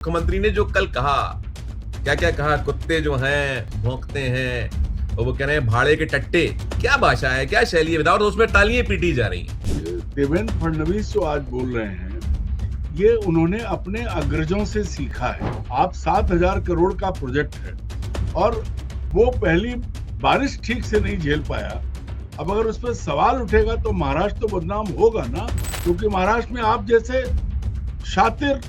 मुख्यमंत्री ने जो कल कहा, क्या क्या कहा, कुत्ते जो हैं भौंकते हैं और वो कह रहे हैं भाड़े के टट्टे। क्या भाषा है, क्या शैली है, बताओ। तो उसमें तालियां पीटी जा रही हैं। देवेंद्र फडणवीस जो आज बोल रहे हैं, ये उन्होंने अपने अग्रजों से सीखा है। आप 7,000 करोड़ का प्रोजेक्ट है और वो पहली बारिश ठीक से नहीं झेल पाया। अब अगर उस पर सवाल उठेगा तो महाराष्ट्र तो बदनाम होगा ना, क्योंकि महाराष्ट्र में आप जैसे शातिर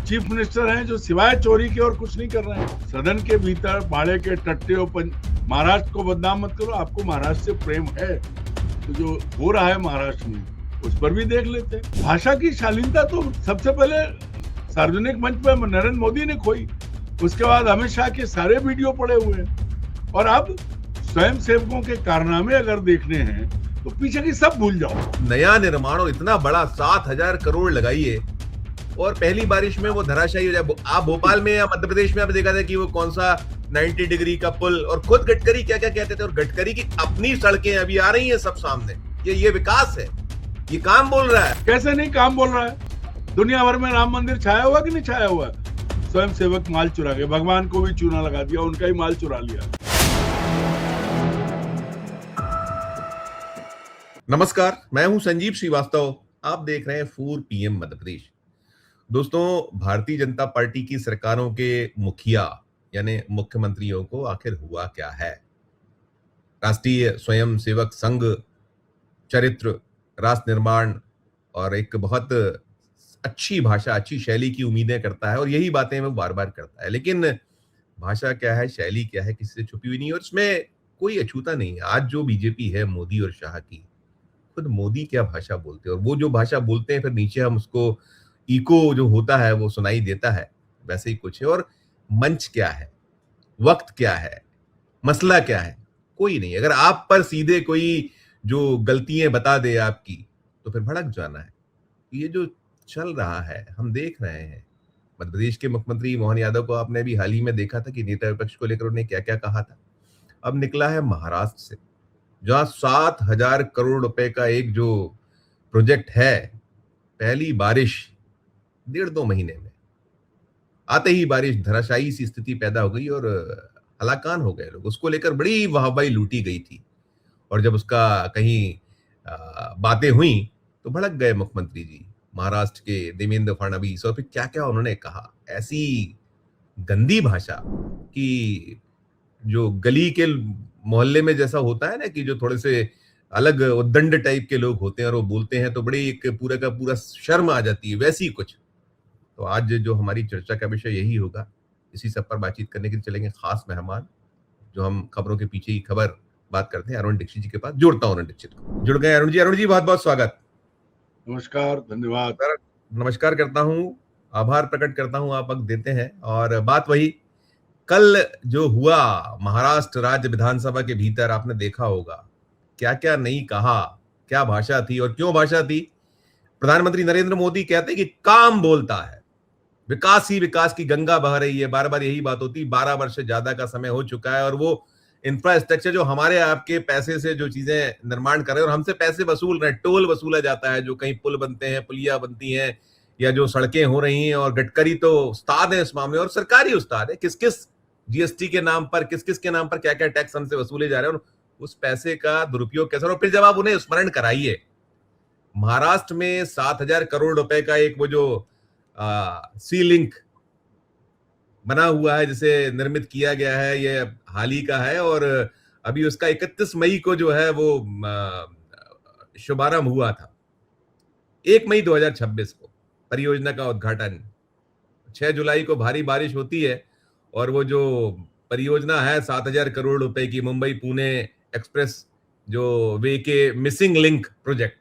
चीफ मिनिस्टर हैं जो सिवाय चोरी के और कुछ नहीं कर रहे हैं। सदन के भीतर भाड़े के टट्टे और महाराष्ट्र को बदनाम मत करो। आपको महाराष्ट्र से प्रेम है तो जो हो रहा है महाराष्ट्र में उस पर भी देख लेते हैं। भाषा की शालीनता तो सबसे पहले सार्वजनिक मंच पर नरेंद्र मोदी ने खोई, उसके बाद अमित शाह के सारे वीडियो पड़े हुए हैं। और अब स्वयं सेवकों के कारनामे अगर देखने हैं तो पीछे की सब भूल जाओ। नया निर्माण और इतना बड़ा 7,000 करोड़ लगाइए और पहली बारिश में वो धराशायी हो जाए। आप भोपाल में या मध्य प्रदेश में आप देखा था कि वो कौन सा 90 डिग्री का पुल, और खुद गडकरी क्या क्या कहते थे, और गडकरी की अपनी सड़कें अभी आ रही हैं सब सामने। ये विकास है, ये काम बोल रहा है। कैसे नहीं काम बोल रहा है। दुनिया भर में राम मंदिर छाया हुआ कि नहीं छाया हुआ। स्वयं सेवक माल चुरा गए, भगवान को भी चूना लगा दिया, उनका ही माल चुरा लिया। नमस्कार, मैं हूं संजीव श्रीवास्तव। आप देख रहे हैं 4PM मध्य प्रदेश। दोस्तों, भारतीय जनता पार्टी की सरकारों के मुखिया यानी मुख्यमंत्रियों को आखिर हुआ क्या है। राष्ट्रीय स्वयं सेवक संघ चरित्र, राष्ट्र निर्माण और एक बहुत अच्छी भाषा, अच्छी शैली की उम्मीदें करता है और यही बातें वो बार बार करता है। लेकिन भाषा क्या है, शैली क्या है, किसी से छुपी हुई नहीं है और इसमें कोई अछूता नहीं है। आज जो बीजेपी है मोदी और शाह की, खुद मोदी क्या भाषा बोलते हैं और वो जो भाषा बोलते हैं फिर नीचे हम उसको इको जो होता है वो सुनाई देता है, वैसे ही कुछ है। और मंच क्या है, वक्त क्या है, मसला क्या है, कोई नहीं। अगर आप पर सीधे कोई जो गलतियां बता दे आपकी तो फिर भड़क जाना है। ये जो चल रहा है हम देख रहे हैं। मध्य प्रदेश के मुख्यमंत्री मोहन यादव को आपने भी हाल ही में देखा था कि नेता विपक्ष को लेकर उन्होंने क्या क्या कहा था। अब निकला है महाराष्ट्र से, जहां 7,000 करोड़ रुपए का एक जो प्रोजेक्ट है, पहली बारिश 1.5-2 महीने में आते ही बारिश धराशायी सी स्थिति पैदा हो गई और हलाकान हो गए लोग। उसको लेकर बड़ी वाहवाही लूटी गई थी और जब उसका कहीं बातें हुई तो भड़क गए मुख्यमंत्री जी, महाराष्ट्र के देवेंद्र फडणवीस। और फिर क्या क्या उन्होंने कहा, ऐसी गंदी भाषा कि जो गली के मोहल्ले में जैसा होता है ना कि जो थोड़े से अलग उद्दंड टाइप के लोग होते हैं और वो बोलते हैं तो बड़ी एक पूरा का पूरा शर्म आ जाती है, वैसी कुछ। तो आज जो हमारी चर्चा का विषय यही होगा। इसी सब पर बातचीत करने के लिए चलेंगे खास मेहमान, जो हम खबरों के पीछे ही खबर बात करते हैं, अरुण दीक्षित जी के पास। जोड़ता हूं अरुण दीक्षित को। जुड़ गए अरुण जी। अरुण जी, बहुत बहुत स्वागत। नमस्कार, धन्यवाद। सर, नमस्कार करता हूं, आभार प्रकट करता हूं, आप वक्त देते हैं। और बात वही, कल जो हुआ महाराष्ट्र राज्य विधानसभा के भीतर, आपने देखा होगा क्या क्या नहीं कहा, क्या भाषा थी और क्यों भाषा थी। प्रधानमंत्री नरेंद्र मोदी कहते हैं कि काम बोलता है, विकास ही विकास की गंगा बह रही है। बार बार यही बात होती। 12 वर्ष से ज्यादा का समय हो चुका है और वो इंफ्रास्ट्रक्चर जो हमारे आपके पैसे से जो चीजें निर्माण कर रहे हैं और हमसे पैसे वसूल रहे हैं, टोल वसूला जाता है, जो कहीं पुल बनते हैं, पुलिया बनती हैं या जो सड़कें हो रही हैं। और गडकरी तो उस्ताद है इस मामले और सरकारी उस्ताद है। किस किस जीएसटी के नाम पर, किस किस के नाम पर क्या क्या टैक्स हमसे वसूले जा रहे हैं और उस पैसे का दुरुपयोग कैसे। और फिर जब आप उन्हें स्मरण कराइए, महाराष्ट्र में 7,000 करोड़ रुपए का एक वो जो सी लिंक बना हुआ है, जिसे निर्मित किया गया है, ये हाल ही का है और अभी उसका 31 मई को जो है वो शुभारंभ हुआ था। 1 मई 2026 को परियोजना का उद्घाटन। 6 जुलाई को भारी बारिश होती है और वो जो परियोजना है 7,000 करोड़ रुपए की, मुंबई पुणे एक्सप्रेस जो वे के मिसिंग लिंक प्रोजेक्ट,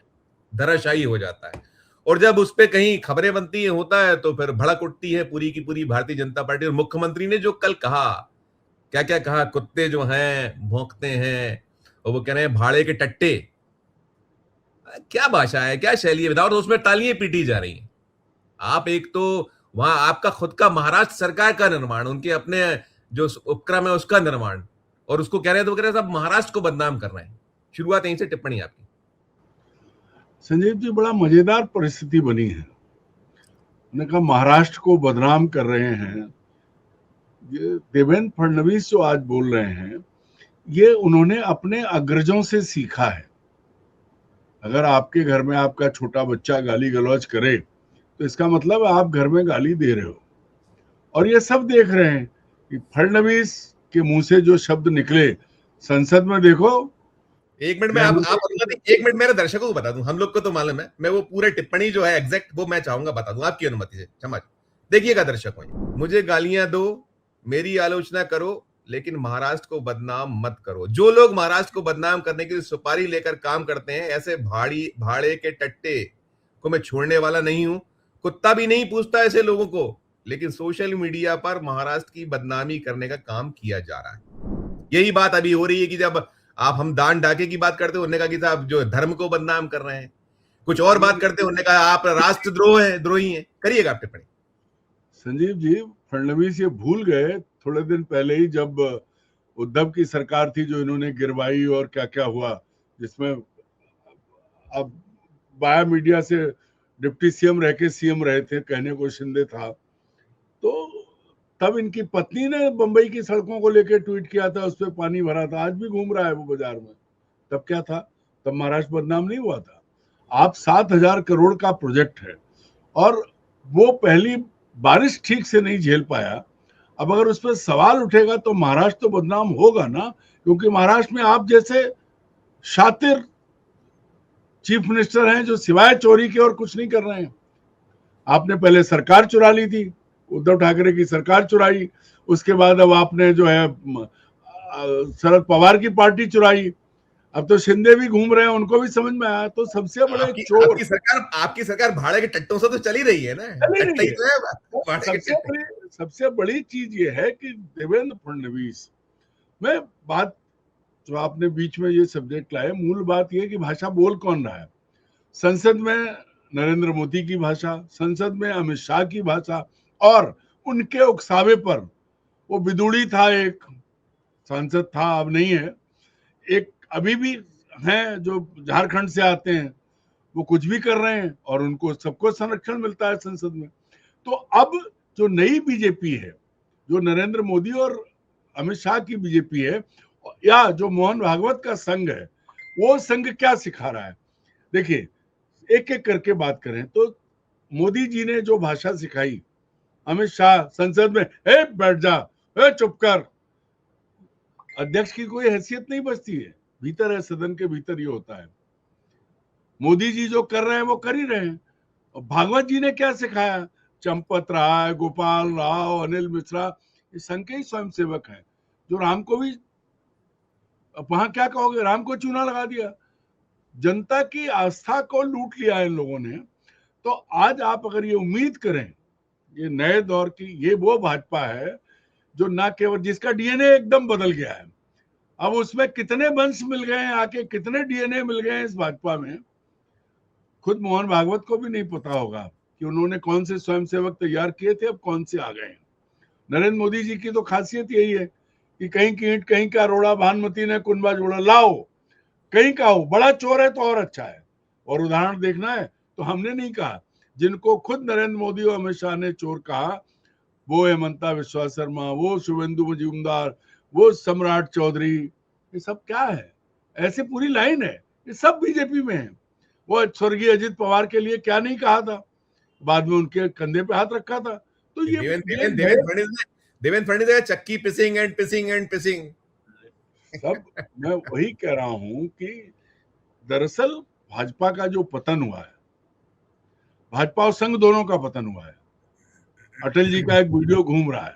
धराशायी हो जाता है। और जब उस पे कहीं खबरें बनती है, होता है, तो फिर भड़क उठती है पूरी की पूरी भारतीय जनता पार्टी। और मुख्यमंत्री ने जो कल कहा, क्या क्या कहा, कुत्ते जो हैं भौंकते हैं और वो कह रहे हैं भाड़े के टट्टे। क्या भाषा है, क्या शैली है, बताओ। तो उसमें तालियां पीटी जा रही हैं। आप एक तो वहां आपका खुद का महाराष्ट्र सरकार का निर्माण, उनके अपने जो उपक्रम है उसका निर्माण, और उसको कह रहे हैं तो कह रहे हैं सब महाराष्ट्र को बदनाम कर रहे हैं। शुरुआत यहीं से, टिप्पणी आपकी। संजीव जी, बड़ा मजेदार परिस्थिति बनी है। उन्होंने कहा महाराष्ट्र को बदनाम कर रहे हैं। ये देवेंद्र फडणवीस जो आज बोल रहे हैं, ये उन्होंने अपने अग्रजों से सीखा है। अगर आपके घर में आपका छोटा बच्चा गाली गलौज करे तो इसका मतलब आप घर में गाली दे रहे हो, और ये सब देख रहे हैं कि फडणवीस के मुंह से जो शब्द निकले संसद में, देखो। एक मिनट में आप एक मिनट मेरे दर्शकों को बता दूं, हम लोग को तो मालूम है, मैं वो पूरे टिप्पणी जो है एग्जैक्ट वो मैं चाहूंगा बता दूं आपकी अनुमति से। क्षमा, देखिएगा दर्शकों, मुझे गालियां दो, मेरी आलोचना करो, लेकिन महाराष्ट्र को बदनाम मत करो। जो लोग महाराष्ट्र को बदनाम करने के लिए सुपारी लेकर काम करते हैं, ऐसे भाड़े के टट्टे को मैं छोड़ने वाला नहीं हूं। कुत्ता भी नहीं पूछता ऐसे लोगों को, लेकिन सोशल मीडिया पर महाराष्ट्र की बदनामी करने का काम किया जा रहा है। यही बात अभी हो रही है कि जब आप हम दान डाके की बात करते हो, उन्होंने कहा कि साहब जो धर्म को बदनाम कर रहे हैं, कुछ और बात करते हो, उन्होंने कहा आप राष्ट्रद्रोह है, द्रोही हैं। करिएगा आप टिप्पणी। संजीव जी, फडणवीस ये भूल गए थोड़े दिन पहले ही, जब उद्धव की सरकार थी जो इन्होंने गिरवाई, और क्या क्या हुआ, जिसमें अब बाया मीडिया से डिप्टी सीएम रह के सीएम रहे थे, कहने को शिंदे था, तो तब इनकी पत्नी ने बंबई की सड़कों को लेकर ट्वीट किया था, उस पर पानी भरा था, आज भी घूम रहा है वो बाजार में। तब क्या था? तब महाराष्ट्र बदनाम नहीं हुआ था। आप 7,000 करोड़ का प्रोजेक्ट है, और वो पहली बारिश ठीक से नहीं झेल पाया। अब अगर उस पर सवाल उठेगा तो महाराष्ट्र तो बदनाम होगा ना, क्योंकि महाराष्ट्र में आप जैसे शातिर चीफ मिनिस्टर हैं जो सिवाय चोरी के और कुछ नहीं कर रहे हैं। आपने पहले सरकार चुरा ली थी, उद्धव ठाकरे की सरकार चुराई, उसके बाद अब आपने जो है शरद पवार की पार्टी चुराई, अब तो शिंदे भी घूम रहे हैं, उनको भी समझ में आया। तो सबसे बड़े चोर आपकी सरकार भाड़े के टट्टों से तो चली रही है ना, चली ही तो है। सबसे बड़ी चीज ये है कि देवेंद्र फडणवीस में बात जो आपने बीच में ये सब्जेक्ट लाए, मूल बात ये कि भाषा बोल कौन रहा है। संसद में नरेंद्र मोदी की भाषा, संसद में अमित शाह की भाषा, और उनके उकसावे पर वो बिदुड़ी था, एक सांसद था, अब नहीं है, एक अभी भी हैं जो झारखंड से आते हैं, वो कुछ भी कर रहे हैं और उनको सबको संरक्षण मिलता है संसद में। तो अब जो नई बीजेपी है, जो नरेंद्र मोदी और अमित शाह की बीजेपी है, या जो मोहन भागवत का संघ है, वो संघ क्या सिखा रहा है? देखिए, एक एक करके बात करें तो मोदी जी ने जो भाषा सिखाई, अमित शाह संसद में, ए बैठ जा, ए चुप कर, अध्यक्ष की कोई हैसियत नहीं बचती है, भीतर है, सदन के भीतर ये होता है। मोदी जी जो कर रहे हैं वो कर ही रहे हैं। और भागवत जी ने क्या सिखाया? चंपत राय, गोपाल राव, अनिल मिश्रा, ये संघ के ही स्वयंसेवक हैं, जो राम को भी, वहां क्या कहोगे, राम को चूना लगा दिया, जनता की आस्था को लूट लिया इन लोगों ने। तो आज आप अगर ये उम्मीद करें, ये नए दौर की, ये वो भाजपा है जो ना केवल, जिसका डीएनए एकदम बदल गया है। अब उसमें कितने वंश मिल गए हैं आके, कितने डीएनए मिल गए हैं इस भाजपा में, खुद मोहन भागवत को भी नहीं पता होगा कि उन्होंने कौन से स्वयंसेवक तैयार किए थे, अब कौन से आ गए। नरेंद्र मोदी जी की तो खासियत यही है कि कहीं की ईंट कहीं का रोड़ा, भानुमति ने कुंबा जोड़ा, लाओ कहीं का हो, बड़ा चोर है तो और अच्छा है। और उदाहरण देखना है तो हमने नहीं कहा, जिनको खुद नरेंद्र मोदी और अमित शाह ने चोर कहा, वो हेमंता विश्वा शर्मा, वो शुभेंदु मजूमदार, वो सम्राट चौधरी, ये सब क्या है? ऐसे पूरी लाइन है, ये सब बीजेपी में है। वो स्वर्गीय अजित पवार के लिए क्या नहीं कहा था, बाद में उनके कंधे पे हाथ रखा था। तो ये देवेंद्र फडणवीस चक्की पिसिंग एंड पिसिंग एंड पिसिंग सब मैं वही कह रहा हूं कि दरअसल भाजपा का जो पतन हुआ है, भाजपा और संघ दोनों का पतन हुआ है। अटल जी का एक वीडियो घूम रहा है,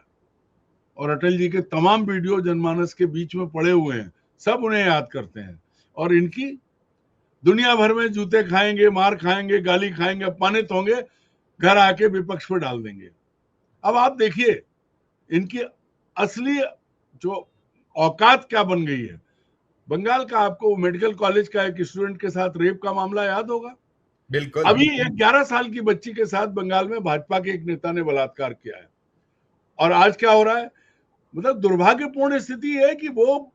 और अटल जी के तमाम वीडियो जनमानस के बीच में पड़े हुए हैं, सब उन्हें याद करते हैं, और इनकी दुनिया भर में जूते खाएंगे, मार खाएंगे, गाली खाएंगे, अपमानित होंगे, घर आके विपक्ष पर डाल देंगे। अब आप देखिए इनकी असली जो औकात क्या बन गई है। बंगाल का आपको मेडिकल कॉलेज का एक स्टूडेंट के साथ रेप का मामला याद होगा? बिल्कुल। अभी एक 11 साल की बच्ची के साथ बंगाल में भाजपा के एक नेता ने बलात्कार किया है, और आज क्या हो रहा है? मतलब दुर्भाग्यपूर्ण स्थिति है कि वो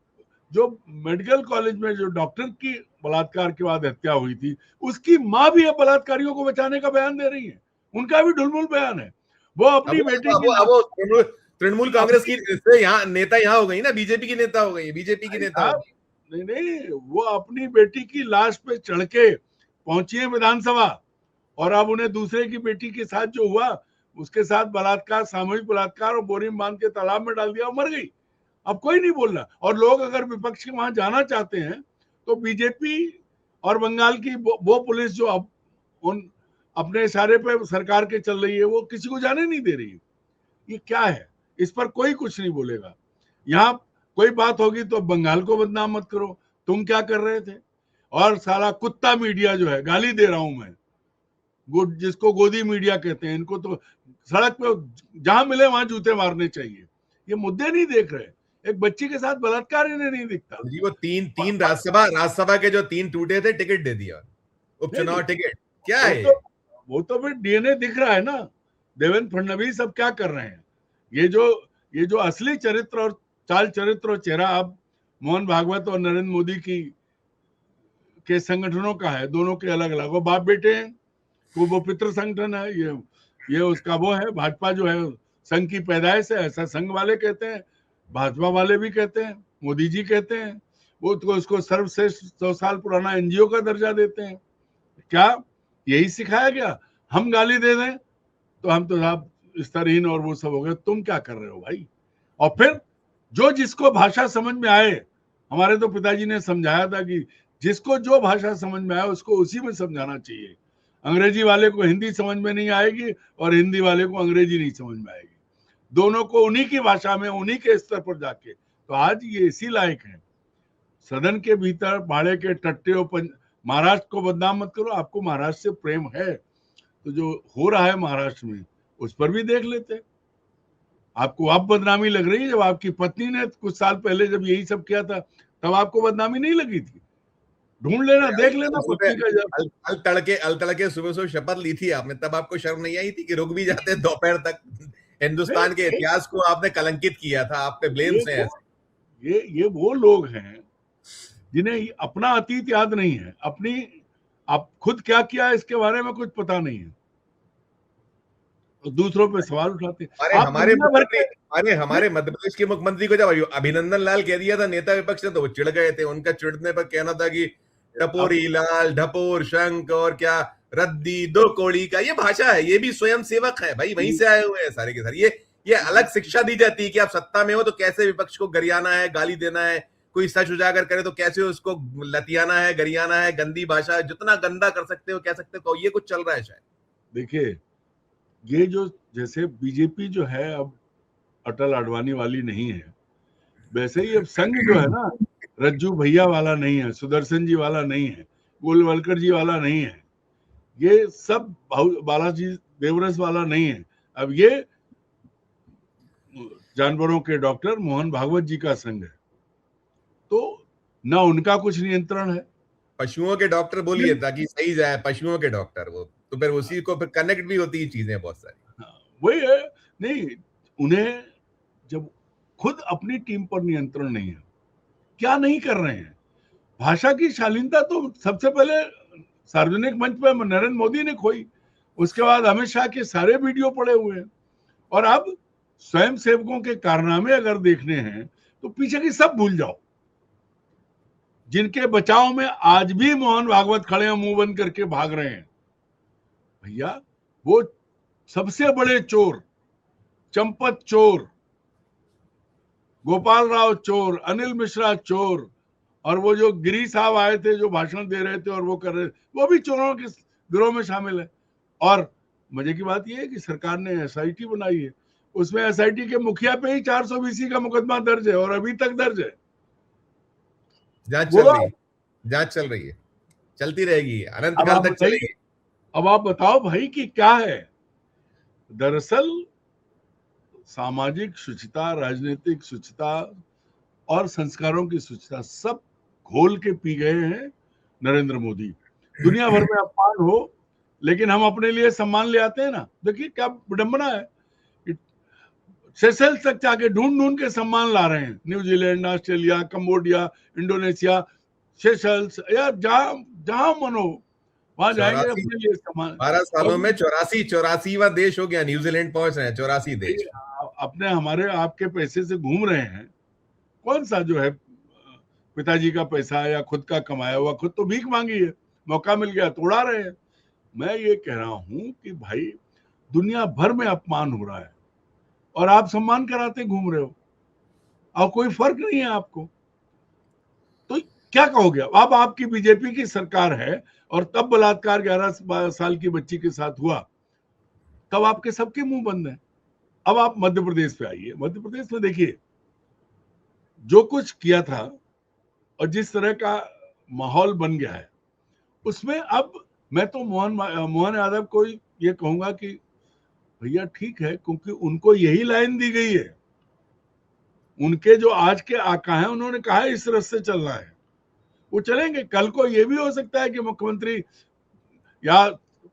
जो मेडिकल कॉलेज में जो डॉक्टर की बलात्कार के बाद हत्या हुई थी, उसकी मां भी अब बलात्कारियों को बचाने का बयान दे रही है। उनका भी ढुलमुल बयान है। वो अपनी बेटी की तृणमूल कांग्रेस की से यहाँ नेता यहाँ हो गई ना, बीजेपी की नेता हो गई, बीजेपी की नेता हो गई। नहीं नहीं, वो अपनी बेटी की लाश पे चढ़ के पहुंची है विधानसभा, और अब उन्हें दूसरे की बेटी के साथ जो हुआ उसके साथ बलात्कार, सामूहिक बलात्कार और बोरी बांध के तालाब में डाल दिया, मर गई। अब कोई नहीं बोल रहा। और लोग अगर विपक्ष के वहां जाना चाहते हैं तो बीजेपी और बंगाल की वो पुलिस जो अब उन अपने इशारे पे सरकार के चल रही है, वो किसी को जाने नहीं दे रही है। ये क्या है? इस पर कोई कुछ नहीं बोलेगा। यहाँ कोई बात होगी तो बंगाल को बदनाम मत करो, तुम क्या कर रहे थे। और सारा कुत्ता मीडिया जो है, गाली दे रहा हूं मैं, जिसको गोदी मीडिया कहते हैं, इनको तो सड़क पे जहां मिले वहां जूते मारने चाहिए। ये मुद्दे नहीं देख रहे। एक बच्ची के साथ बलात्कार इन्हें नहीं दिखता जी। वो तीन राज्यसभा के जो 3 टूटे थे, टिकट दे दिया, उपचुनाव टिकट। क्या है वो तो फिर डीएनए दिख रहा है ना। देवेंद्र फडणवीस अब क्या कर रहे हैं? ये जो असली चरित्र और चाल चरित्र और चेहरा अब मोहन भागवत और नरेंद्र मोदी की के संगठनों का है, दोनों के अलग अलग। वो बाप बेटे हैं, वो पितृ संगठन है, ये उसका वो है। भाजपा जो है संघ की पैदाइश है, ऐसा संघ वाले कहते हैं, भाजपा वाले भी कहते हैं, मोदी जी कहते हैं। वो तो उसको सर्वश्रेष्ठ 100 साल पुराना एनजीओ का दर्जा देते हैं। क्या यही सिखाया गया? हम गाली दे दें तो हम तो साहब स्तरहीन और वो सब हो गए। तुम क्या कर रहे हो भाई? और फिर जो जिसको भाषा समझ में आए, हमारे तो पिताजी ने समझाया था कि जिसको जो भाषा समझ में आए उसको उसी में समझाना चाहिए। अंग्रेजी वाले को हिंदी समझ में नहीं आएगी और हिंदी वाले को अंग्रेजी नहीं समझ में आएगी। दोनों को उन्हीं की भाषा में, उन्हीं के स्तर पर जाके। तो आज ये इसी लायक है। सदन के भीतर भाड़े के टट्टे और महाराष्ट्र को बदनाम मत करो। आपको महाराष्ट्र से प्रेम है तो जो हो रहा है महाराष्ट्र में उस पर भी देख लेते। आपको अब बदनामी लग रही है, जब आपकी पत्नी ने कुछ साल पहले जब यही सब किया था तब आपको बदनामी नहीं लगी थी? ढूंढ लेना, देख लेना पत्नी का। जब अल तड़के सुबह शपथ ली थी आपने, तब आपको शर्म नहीं आई थी कि रुक भी जाते दोपहर तक? हिंदुस्तान के इतिहास को आपने कलंकित किया था, आप पे ब्लेम से। ये वो लोग हैं जिन्हें अपना अतीत याद नहीं है, अपनी आप खुद क्या किया है इसके बारे में कुछ पता नहीं है, तो दूसरों पे सवाल उठाते हैं। हमारे मध्य प्रदेश के मुख्यमंत्री को जब अभिनंदन लाल कह दिया था नेता विपक्ष ने, तो वो चिढ़ गए थे। उनका चिढ़ने पर कहना था कि टपोरी लाल, ढपोर शंख और क्या रद्दी दो कोड़ी का, ये भाषा है। ये भी स्वयं सेवक है भाई, वहीं से आए हुए हैं सारे के सारे। ये अलग शिक्षा दी जाती है कि आप सत्ता में हो तो कैसे विपक्ष को गरियाना है, गाली देना है। कोई सच उजागर करे तो कैसे उसको लतियाना है, गरियाना है। गंदी भाषा, जितना गंदा कर सकते हो कह सकते हो। ये कुछ चल रहा है शायद। देखिए, ये जो जैसे बीजेपी जो है अब अटल आडवाणी वाली नहीं है, वैसे ही अब संघ जो है ना, रज्जू भैया वाला नहीं है, सुदर्शन जी वाला नहीं है, गोलवलकर जी वाला नहीं है, ये सब बालाजी देवरस वाला नहीं है। अब ये जानवरों के डॉक्टर मोहन भागवत जी का संघ है। तो ना उनका कुछ नियंत्रण है। पशुओं के डॉक्टर बोलिए ताकि सही जाए, पशुओं के डॉक्टर, वो तो फिर उसी को फिर कनेक्ट भी होती है चीजें बहुत सारी। वही है। नहीं, उन्हें जब खुद अपनी टीम पर नियंत्रण नहीं है, क्या नहीं कर रहे हैं? भाषा की शालीनता तो सबसे पहले सार्वजनिक मंच पर नरेंद्र मोदी ने खोई, उसके बाद अमित शाह के सारे वीडियो पड़े हुए हैं। और अब स्वयं सेवकों के कारनामे अगर देखने हैं तो पीछे की सब भूल जाओ। जिनके बचाव में आज भी मोहन भागवत खड़े हैं, मुंह बंद करके भाग रहे हैं। भैया, वो सबसे बड़े चोर, चंपत चोर, गोपाल राव चोर, अनिल मिश्रा चोर, और वो जो गिरी साहब आए थे जो भाषण दे रहे थे और वो कर रहे थे, वो भी चोरों के गिरोह में शामिल है। और मजे की बात यह है कि सरकार ने एसआईटी बनाई है, उसमें एसआईटी के मुखिया पे ही 420 का मुकदमा दर्ज है और अभी तक दर्ज है। जांच चल रही है, चलती रहेगी, अनंत काल तक चलेगी। अब आप बताओ भाई कि क्या है? दरअसल सामाजिक शुचिता, राजनीतिक शुचिता और संस्कारों की शुचिता सब घोल के पी गए हैं नरेंद्र मोदी। दुनिया भर में अपमान हो, लेकिन हम अपने लिए सम्मान ले आते हैं ना। देखिए क्या विडंबना है, सेशेल्स तक जाके ढूंढ के सम्मान ला रहे हैं। New Zealand, Australia, Cambodia, Indonesia, Seychelles, या जहां मन हो वहां जाएंगे 84 अपने लिए सामान। 12 सालों में और 84वां देश हो गया, न्यूजीलैंड पहुंच रहे हैं, 84 देश। अपने हमारे आपके पैसे से घूम रहे हैं। कौन सा जो है पिताजी का पैसा या खुद का कमाया हुआ, खुद तो भीख मांगी है, मौका मिल गया तो उड़ा रहे हैं। मैं ये कह रहा हूं कि भाई दुनिया भर में अपमान हो रहा है और आप सम्मान कराते घूम रहे हो और कोई फर्क नहीं है आपको। तो क्या कहोगे? अब आपकी बीजेपी की सरकार है और तब बलात्कार 11 साल की बच्ची के साथ हुआ, तब आपके सबके मुंह बंद है। अब आप मध्य प्रदेश पे आइए। मध्य प्रदेश में देखिए जो कुछ किया था और जिस तरह का माहौल बन गया है, उसमें अब मैं तो मोहन यादव को ये कहूंगा कि भैया ठीक है, क्योंकि उनको यही लाइन दी गई है। उनके जो आज के आका हैं उन्होंने कहा है इस रास्ते चलना है, वो चलेंगे। कल को ये भी हो सकता है कि मुख्यमंत्री या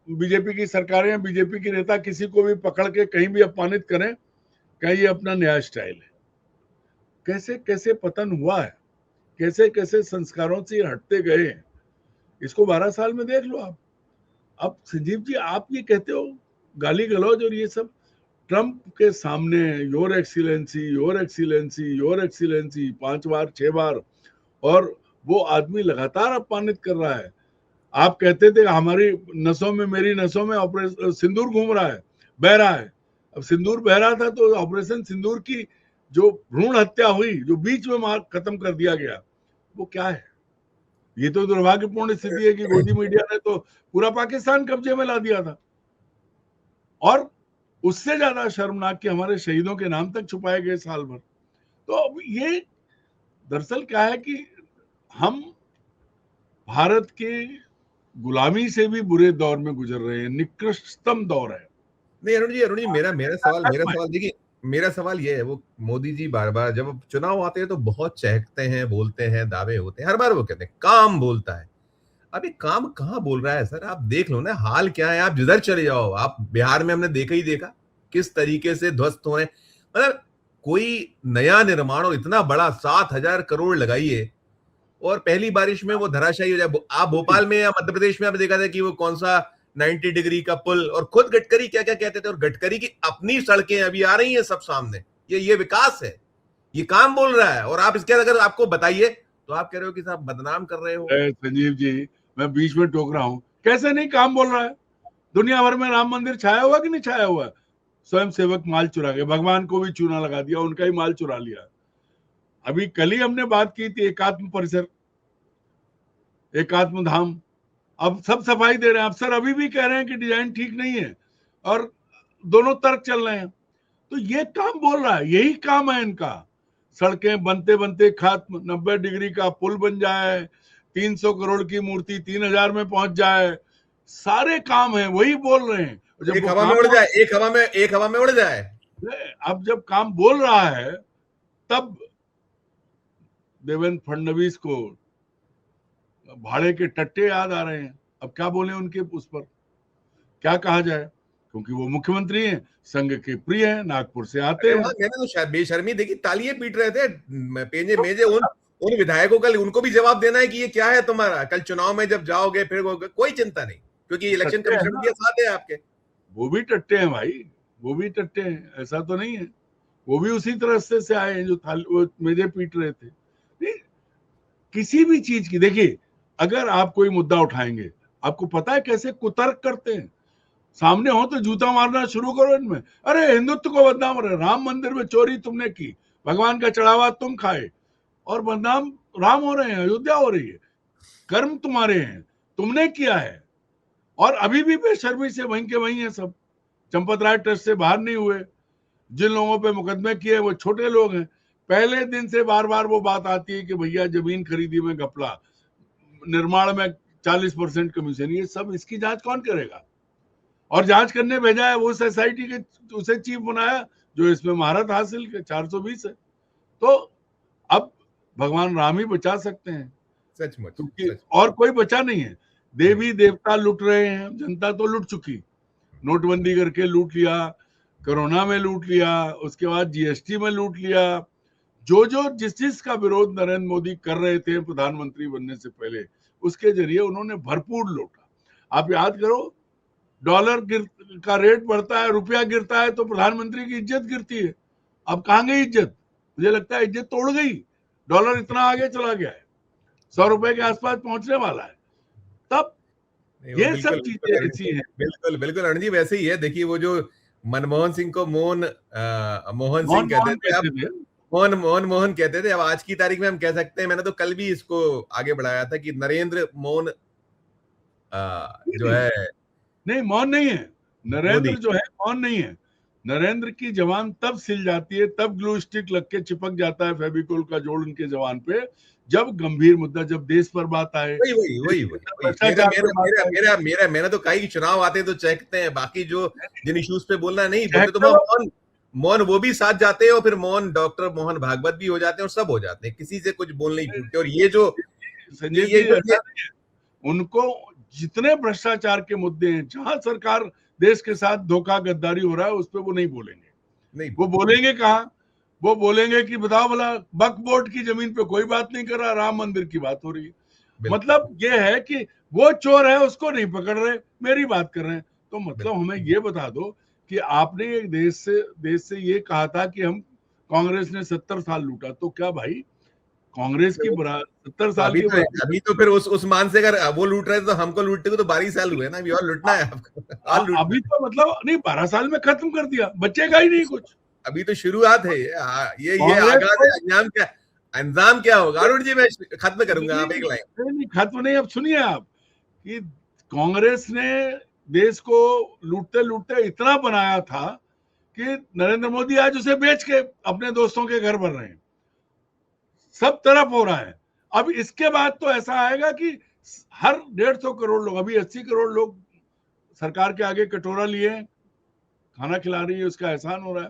बीजेपी की सरकारें या बीजेपी के नेता किसी को भी पकड़ के कहीं भी अपमानित करें, क्या ये अपना नया स्टाइल है। कैसे कैसे पतन हुआ है, कैसे कैसे संस्कारों से हटते गए हैं, इसको 12 साल में देख लो आप। अब संजीव जी आप ये कहते हो गाली गलौज और ये सब, ट्रंप के सामने your excellency your excellency your excellency 5 बार 6 बार, और वो आदमी लगातार अपमानित कर रहा है। आप कहते थे हमारी नसों में, मेरी नसों में ऑपरेशन सिंदूर घूम रहा है, बह रहा है। अब सिंदूर बह रहा था तो ऑपरेशन सिंदूर की जो भ्रूण हत्या हुई, जो बीच में मार खत्म कर दिया गया, वो क्या है? ये तो दुर्भाग्यपूर्ण स्थिति है कि गोदी मीडिया ने तो पूरा पाकिस्तान कब्जे में ला दिया था। और उससे ज्यादा शर्मनाक कि हमारे शहीदों के नाम तक छुपाए गए साल भर। तो अब ये दरअसल क्या है कि हम भारत के गुलामी से भी बुरे दौर में गुजर रहे हैं, निकृष्टतम दौर है। नहीं अरुण जी, मेरा मेरा सवाल देखिए, मेरा सवाल ये है, वो मोदी जी बार बार जब चुनाव आते हैं तो बहुत चहकते हैं, बोलते हैं, दावे होते हैं, हर बार वो कहते हैं काम बोलता है। अभी काम कहाँ बोल रहा है सर? आप देख लो ना हाल क्या है, आप जिधर चले जाओ। आप बिहार में हमने देखा ही देखा किस तरीके से ध्वस्त हो रहे हैं। मतलब कोई नया निर्माण और इतना बड़ा 7,000 करोड़ लगाइए और पहली बारिश में वो धराशायी हो जाए। आप भोपाल में या मध्य प्रदेश में आप देखा था कि वो कौन सा 90 डिग्री का पुल, और खुद गडकरी क्या क्या कहते थे, और गडकरी की अपनी सड़कें अभी आ रही हैं सब सामने। ये विकास है, ये काम बोल रहा है। और आप इसके अगर आपको बताइए तो आप कह रहे हो कि साहब बदनाम कर रहे हो। संजीव जी मैं बीच में टोक रहा हूं, कैसे नहीं काम बोल रहा है? दुनिया भर में राम मंदिर छाया हुआ कि नहीं छाया हुआ? स्वयं सेवक माल चुरा गए, भगवान को भी चूना लगा दिया, उनका ही माल चुरा लिया। अभी कल ही हमने बात की थी एकात्म परिसर, एकात्म धाम, अब सब सफाई दे रहे हैं। अफसर अभी भी कह रहे हैं कि डिजाइन ठीक नहीं है और दोनों तर्क चल रहे हैं। तो ये काम बोल रहा है, यही काम है इनका। सड़कें बनते बनते खत्म, 90 डिग्री का पुल बन जाए, 300 करोड़ की मूर्ति 3,000 में पहुंच जाए, सारे काम है वही बोल रहे हैं। जब एक हवा में उड़ जाए, एक हवा में उड़ जाए। अब जब काम बोल रहा है तब देवेंद्र फडणवीस को भाड़े के टट्टे याद आ रहे हैं। अब क्या बोले उनके उस पर, क्या कहा जाए, क्योंकि वो मुख्यमंत्री हैं, संघ के प्रिय हैं, नागपुर से आते हैं। मैंने तो बेशर्मी देखी, तालियां पीट रहे थे पेंजे मेजे उन विधायकों। कल उनको भी जवाब देना है कि ये क्या है तुम्हारा। कल चुनाव में जब जाओगे फिर कोई चिंता नहीं, क्योंकि इलेक्शन कमीशन के साथ है आपके। वो भी टट्टे हैं भाई, वो भी टट्टे हैं, ऐसा तो नहीं है। वो भी उसी तरह से आए हैं जो मेजे पीट रहे थे। नहीं, किसी भी चीज की देखिए, अगर आप कोई मुद्दा उठाएंगे, आपको पता है कैसे कुतर्क करते हैं। सामने हो तो जूता मारना शुरू करो इनमें। अरे हिंदुत्व को बदनाम रहे, राम मंदिर में चोरी तुमने की, भगवान का चढ़ावा तुम खाए, और बदनाम राम हो रहे हैं, अयोध्या हो रही है। कर्म तुम्हारे हैं, तुमने किया है, और अभी भी बेशर्मी से वहीं के वहीं है सब। चंपत राय ट्रस्ट से बाहर नहीं हुए। जिन लोगों पे मुकदमे किए वो छोटे लोग हैं। पहले दिन से बार बार वो बात आती है कि भैया जमीन खरीदी में घपला, निर्माण में 40% कमीशन। ये सब, इसकी जांच कौन करेगा? और जांच करने भेजा है वो सोसाइटी के, उसे चीफ बनाया जो इसमें महारत हासिल के 420 है। तो अब भगवान राम ही बचा सकते हैं, सचमुच, क्योंकि और कोई बचा नहीं है। देवी देवता लूट रहे हैं, जनता तो लूट चुकी। नोटबंदी करके लूट लिया, कोरोना में लूट लिया, उसके बाद जीएसटी में लूट लिया। जो जिस का विरोध नरेंद्र मोदी कर रहे थे प्रधानमंत्री बनने से पहले, उसके जरिए उन्होंने भरपूर लूटा। आप याद करो, डॉलर का रेट बढ़ता है, रुपया गिरता है तो प्रधानमंत्री की इज्जत गिरती है। अब कहाँ गई इज्जत? मुझे लगता है इज्जत तोड़ गई। डॉलर इतना आगे चला गया है, 100 रुपए के आसपास पहुंचने वाला है। तब ये सब चीजें ऐसी हैं। बिल्कुल बिल्कुल अरुण जी, वैसे ही है। देखिए वो जो मनमोहन सिंह को मोहन सिंह कहते थे, अब मोहन कहते थे। अब आज की तारीख में हम कह सकते हैं, मैंने तो कल भी इसको आगे बढ़ाया था कि नरेंद्र मोहन जो है, नहीं मौन नहीं है, नरेंद्र मोदी। जो है मौन नहीं है। नरेंद्र की जवान तब सिल जाती है, तब ग्लू स्टिक लग के चिपक जाता है फेविकोल का जोड़ उनके जवान पे, जब गंभीर मुद्दा, जब देश पर बात आए, वही वही वही वही भ्रष्टाचार पे बात आए। मेरा मैंने तो कहा कि चुनाव आते तो चेकते हैं, बाकी जो जिन इश्यूज पे बोलना नहीं बोलते तो चलो, मौन मौन वो भी साथ जाते हैं, और फिर मौन डॉक्टर मोहन भागवत भी हो जाते हैं, और सब हो जाते हैं, किसी से कुछ बोल नहीं छूटते। और ये जो संजय जी, ऐसा नहीं है। उनको जितने भ्रष्टाचार के मुद्दे हैं, जहां सरकार देश के साथ धोखा गद्दारी हो रहा है, उस पर वो नहीं बोलेंगे। नहीं, वो बोलेंगे कहाँ? वो बोलेंगे कि बताओ भला, वक्फ बोर्ड की जमीन पे कोई बात नहीं कर रहा, राम मंदिर की बात हो रही है। मतलब ये है कि वो चोर है, उसको नहीं पकड़ रहे, मेरी बात कर रहे हैं। तो मतलब हमें ये बता दो कि आपने एक देश से ये कहा था कि हम, कांग्रेस ने 70 साल लूटा, तो क्या भाई कांग्रेस की 70 साल अभी के तो अभी तो फिर उस मान से अगर वो लूट रहे हैं तो हमको लूटते हुए तो 12 साल हुए ना, अभी और लूटना है आपको, और लूटना अभी तो मतलब नहीं, 12 साल में खत्म कर दिया, बचेगा ही नहीं कुछ। अभी तो शुरुआत है। ये आगाज है, अंजाम क्या होगा? अरुण जी मैं खत्म करूंगा, आप एक लाइन। नहीं खत्म नहीं, अब सुनिए आप कि कांग्रेस ने देश को लूटते लूटते इतना बनाया था कि नरेंद्र मोदी आज उसे बेच के अपने दोस्तों के घर बन रहे हैं, सब तरफ हो रहा है। अब इसके बाद तो ऐसा आएगा कि हर 150 करोड़ लोग, अभी 80 करोड़ लोग सरकार के आगे कटोरा लिए खाना खिला रही है, उसका एहसान हो रहा है।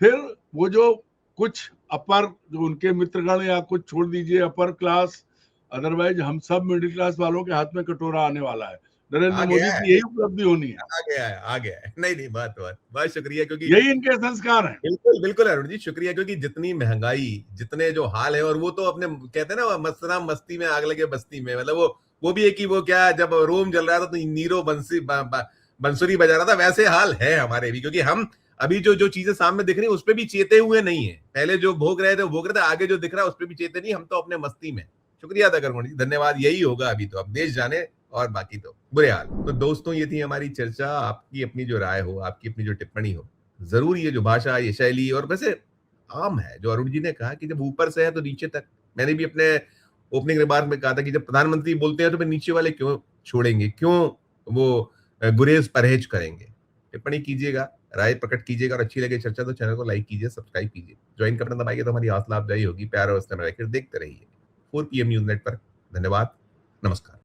फिर वो जो कुछ अपर, जो उनके मित्रगण, या कुछ छोड़ दीजिए अपर क्लास, अदरवाइज हम सब मिडिल क्लास वालों के हाथ में कटोरा आने वाला है। नरेंद्र मोदी की यही उपलब्धि होनी है। आ गया है। नहीं बहुत शुक्रिया, क्योंकि यही इनके संस्कार हैं। बिल्कुल बिल्कुल अरुण जी शुक्रिया, क्योंकि जितनी महंगाई, जितने जो हाल है, और वो तो अपने कहते हैं ना, मसना मस्ती में आग लगे बस्ती में, मतलब वो भी है कि वो क्या, जब रोम जल रहा था तो नीरो बंसुरी बजा रहा था, वैसे हाल है हमारे भी। क्योंकि हम अभी जो चीजें सामने दिख रही है उस पर भी चेते हुए नहीं है, पहले जो भोग रहे थे, आगे जो दिख रहा है उस पर भी चेते नहीं, हम तो अपने मस्ती में। शुक्रिया अदा करूंगा जी, धन्यवाद। यही होगा अभी तो, अब देश जाने, और बाकी तो बुरे हाल। तो दोस्तों, ये थी हमारी चर्चा। आपकी अपनी जो राय हो, आपकी अपनी जो टिप्पणी हो, जरूर ये जो भाषा, ये शैली, और वैसे आम है जो अरुण जी ने कहा कि जब ऊपर से है तो नीचे तक। मैंने भी अपने ओपनिंग रिमार्क में कहा था कि जब प्रधानमंत्री बोलते हैं तो फिर नीचे वाले क्यों छोड़ेंगे, क्यों वो गुरेज परहेज करेंगे। टिप्पणी कीजिएगा, राय प्रकट कीजिएगा, और अच्छी लगे चर्चा तो चैनल को लाइक कीजिए, सब्सक्राइब कीजिए, ज्वाइन का बटन दबाइए तो हमारी हौसला अफजाई होगी। प्यार और स्नेह देखते रहिए 4 PM न्यूज नेटवर्क। धन्यवाद, नमस्कार।